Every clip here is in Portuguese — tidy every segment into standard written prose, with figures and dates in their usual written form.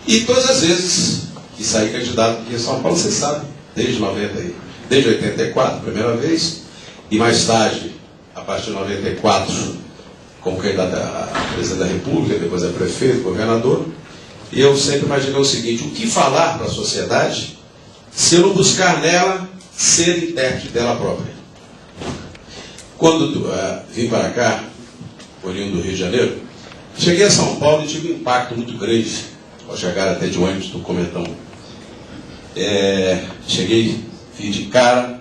E todas as vezes que saí candidato aqui em São Paulo, você sabe, desde 84, primeira vez, e mais tarde, a partir de 94, como candidato a presidente da República, depois a prefeito, governador, e eu sempre imaginei o seguinte: o que falar para a sociedade se eu não buscar nela ser intérprete dela própria? Quando vim para cá, oriundo do Rio de Janeiro, cheguei a São Paulo e tive um impacto muito grande ao chegar até de ônibus do Comentão. Cheguei, vi de cara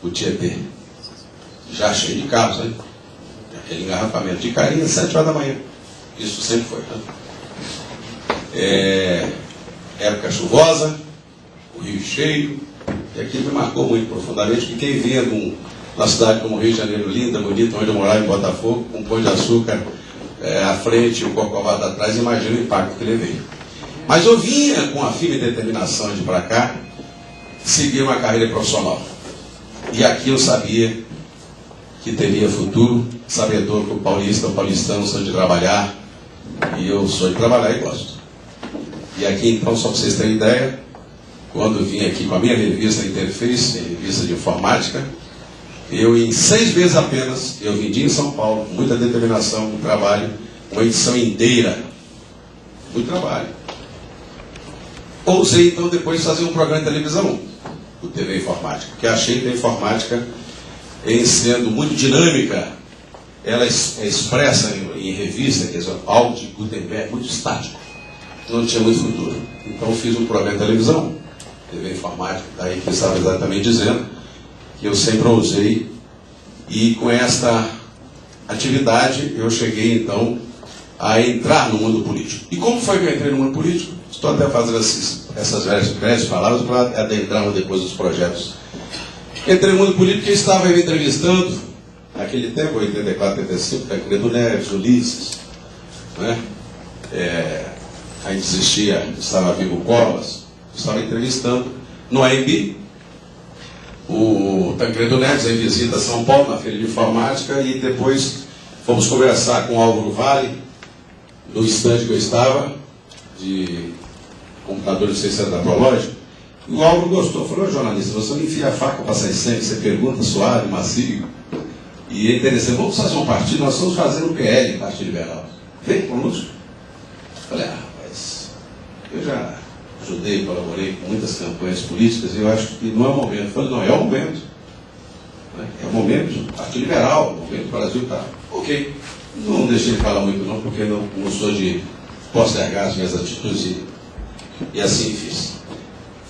o Tietê, já cheio de carros, né? Aquele engarrafamento de carinha, 7 horas da manhã. Isso sempre foi, né? Época chuvosa, o rio cheio, e aquilo me marcou muito profundamente, porque quem vinha numa cidade como o Rio de Janeiro, linda, bonita, onde eu morava em Botafogo, com um pão de açúcar à frente e o Corcovado atrás, imagina o impacto que ele veio. Mas eu vinha com a firme determinação de ir para cá, seguir uma carreira profissional. E aqui eu sabia que teria futuro, sabedor que o paulistano sou de trabalhar, e eu sou de trabalhar e gosto. E aqui então, só para vocês terem ideia, quando eu vim aqui com a minha revista Interface, revista de informática, eu em 6 meses apenas, eu vendi em São Paulo, com muita determinação, com trabalho, uma edição inteira, muito trabalho. Ousei então depois fazer um programa de televisão, o TV Informática, porque achei que a informática, em sendo muito dinâmica, ela é expressa em revista, quer dizer, algo de Gutenberg, muito estático, não tinha muito futuro. Então fiz um programa de televisão, TV Informática, daí que estava exatamente dizendo que eu sempre ousei, e com esta atividade eu cheguei então a entrar no mundo político. E como foi que eu entrei no mundo político? Estou até fazendo essas breves palavras para adentrar depois dos projetos. Entrei no mundo político porque estava me entrevistando, naquele tempo, 84, 85, Tancredo Neves, Ulisses, né? Ainda existia, estava vivo Covas, estava entrevistando no AMB, o Tancredo Neves em visita a São Paulo, na Feira de Informática, e depois fomos conversar com o Álvaro Vale, no estande que eu estava, de computadores 600 da Prológica. E o Álvaro gostou, falou: jornalista, você não enfia a faca para sair sempre, você pergunta suave, macio. E é interessante, vamos fazer um partido, nós estamos fazendo o PL, Partido Liberal. Vem conosco. Falei: rapaz, eu já ajudei, colaborei com muitas campanhas políticas e eu acho que não é o momento. Falei: não, é o momento. É o momento, Partido Liberal, o momento do Brasil está. Ok. Não deixei de falar muito não, porque não sou de postergar as minhas atitudes e assim fiz.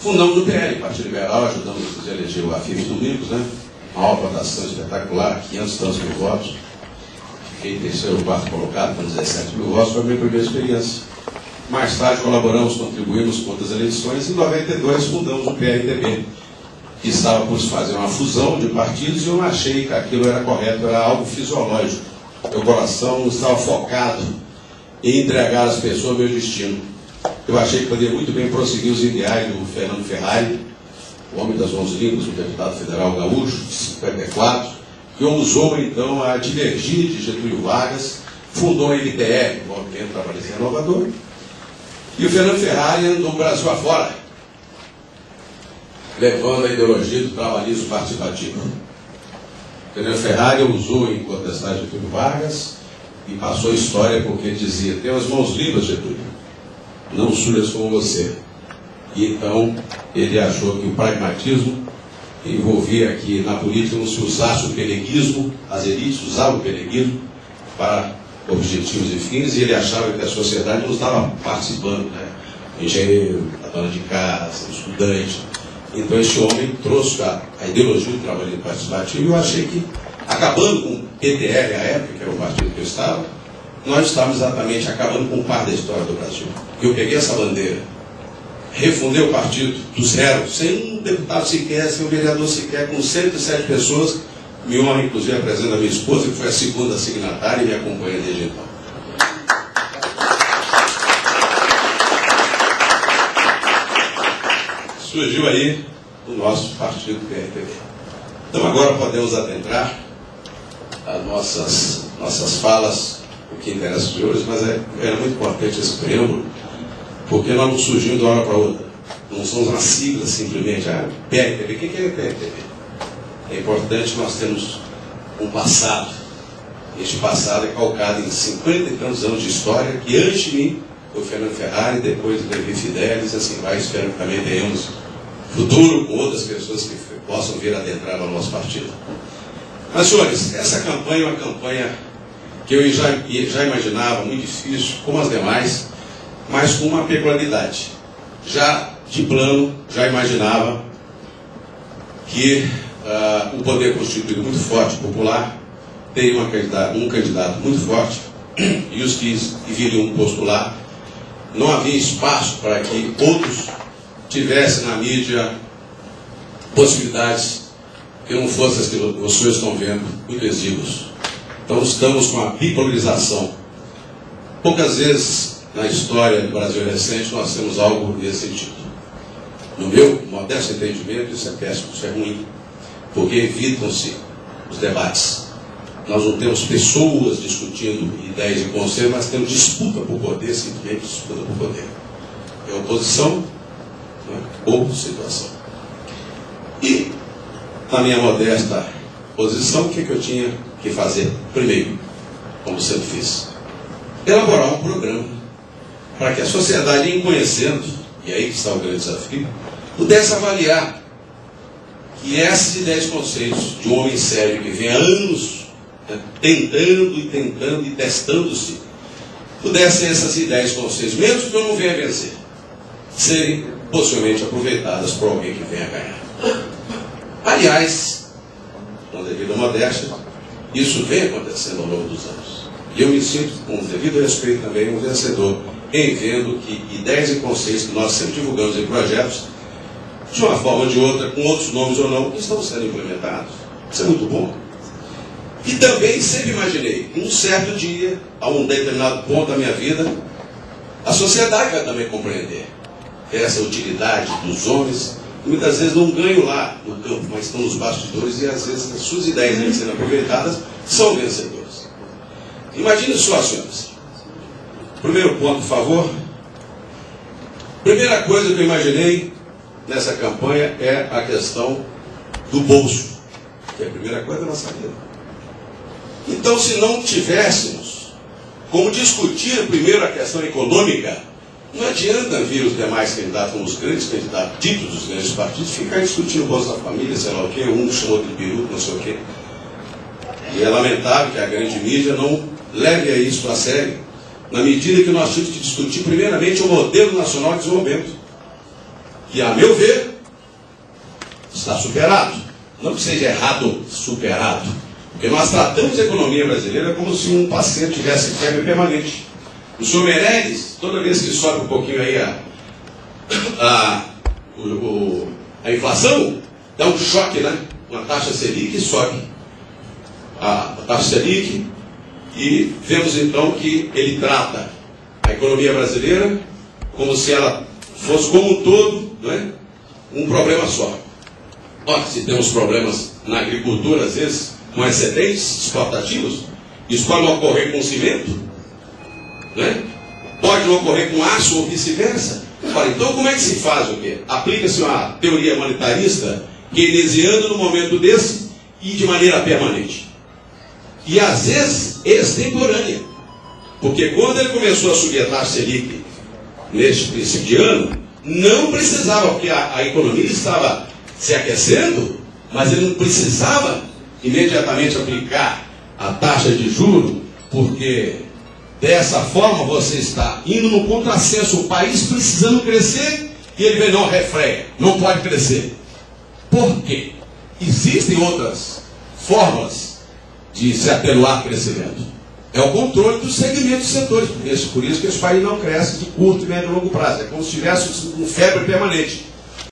Fundamos o PL, Partido Liberal, ajudamos a eleger o Afif Domingos, né? Uma alta votação espetacular, 500 e tantos mil votos. Fiquei em terceiro ou quarto colocado, com 17 mil votos, foi a minha primeira experiência. Mais tarde colaboramos, contribuímos com outras eleições. Em 92 fundamos o PRTB, que estava por se fazer uma fusão de partidos, e eu não achei que aquilo era correto, era algo fisiológico. Meu coração estava focado em entregar às pessoas o meu destino. Eu achei que poderia muito bem prosseguir os ideais do Fernando Ferrari, o homem das mãos limpas, o deputado federal gaúcho, de 54, que ousou então a divergir de Getúlio Vargas, fundou a MTR, o Movimento Trabalhista Renovador, e o Fernando Ferrari andou o Brasil afora, levando a ideologia do trabalhismo participativo. O Fernando Ferrari usou em contestar Getúlio Vargas e passou a história porque dizia: tem as mãos limpas, Getúlio, não sujas como você. E então ele achou que o pragmatismo envolvia que na política não se usasse o peneguismo, as elites usavam o peneguismo para objetivos e fins, e ele achava que a sociedade não estava participando, né? O engenheiro, a dona de casa, o estudante. Então esse homem trouxe a ideologia do trabalho participativo, e eu achei que, acabando com o PTL à época, que era o partido que eu estava, nós estávamos exatamente acabando com parte da história do Brasil. Eu peguei essa bandeira, refundei o partido do zero, sem um deputado sequer, sem um vereador sequer, com 107 pessoas. Me honra, inclusive, a presença da minha esposa, que foi a segunda signatária e me acompanha desde então. Surgiu aí o nosso partido PRTB. Então agora podemos adentrar as nossas falas, o que interessa de hoje, mas era muito importante esse preâmbulo, porque nós não surgimos de uma hora para outra. Não somos uma sigla simplesmente. PRTB, o que é PRTB? É importante nós termos um passado. Este passado é calcado em 50 e tantos anos de história, que antes de mim foi o Fernando Ferrari, depois o Levi Fidelis, assim vai. Espero que também tenhamos futuro com outras pessoas que possam vir adentrar no nosso partido. Mas, senhores, essa campanha é uma campanha que eu já imaginava muito difícil, como as demais, mas com uma peculiaridade. Já de plano, já imaginava que o poder constituído muito forte, popular, teria um candidato muito forte, e os que viriam postular, não havia espaço para que outros tivessem na mídia possibilidades que não fossem as que vocês estão vendo, muito exíguos. Então estamos com a bipolarização. Poucas vezes na história do Brasil recente nós temos algo desse sentido. No meu modesto entendimento, isso é péssimo, isso é ruim, porque evitam-se os debates. Nós não temos pessoas discutindo ideias e conceitos, mas temos disputa por poder, simplesmente disputa por poder. É oposição, né, ou situação. E, na minha modesta posição, o que eu tinha que fazer? Primeiro, como sempre fiz, elaborar um programa para que a sociedade, em conhecendo, e aí que está o grande desafio, pudesse avaliar que essas ideias e conceitos de um homem sério que vem há anos tentando e testando-se, pudessem essas ideias e conceitos, mesmo que eu não venha vencer, serem possivelmente aproveitadas por alguém que venha ganhar. Aliás, com devida modéstia, isso vem acontecendo ao longo dos anos. E eu me sinto, com devido respeito também, um vencedor em vendo que ideias e conceitos que nós sempre divulgamos em projetos, de uma forma ou de outra, com outros nomes ou não, estão sendo implementados. Isso é muito bom. E também sempre imaginei, um certo dia, a um determinado ponto da minha vida, a sociedade vai também compreender essa utilidade dos homens, que muitas vezes não ganham lá no campo, mas estão nos bastidores, e às vezes as suas ideias sendo aproveitadas são vencedoras. Imagine só, senhores. Primeiro ponto, por favor. Primeira coisa que eu imaginei nessa campanha é a questão do bolso, que é a primeira coisa da nossa vida. Então, se não tivéssemos como discutir primeiro a questão econômica, não adianta vir os demais candidatos, como os grandes candidatos, ditos dos grandes partidos, ficar discutindo o Bolsa da Família, sei lá o quê, um chamou de peru, não sei o quê. E é lamentável que a grande mídia não leve a isso a sério, na medida que nós temos que discutir primeiramente o modelo nacional de desenvolvimento, que, a meu ver, está superado. Não que seja errado, superado. Porque nós tratamos a economia brasileira como se um paciente tivesse febre permanente. O senhor Meirelles, toda vez que sobe um pouquinho aí a inflação, dá um choque, né? Uma taxa Selic sobe. A taxa Selic, e vemos então que ele trata a economia brasileira como se ela fosse como um todo, não é? Um problema só. Ora, se temos problemas na agricultura, às vezes, com excedentes exportativos, isso pode não ocorrer com cimento, né? Pode não ocorrer com aço ou vice-versa. Ora, então como é que se faz o quê? Aplica-se uma teoria monetarista keynesiana no momento desse e de maneira permanente. E às vezes extemporânea. Porque quando ele começou a subir a taxa Selic neste princípio de ano, não precisava, porque a economia estava se aquecendo, mas ele não precisava imediatamente aplicar a taxa de juros, porque dessa forma você está indo no contrassenso, o país precisando crescer, e ele vem, não, refreia, não pode crescer. Por quê? Existem outras fórmulas de se atenuar o crescimento. É o controle dos segmentos e setores. Por isso que esse país não cresce de curto, médio e longo prazo. É como se tivesse um febre permanente.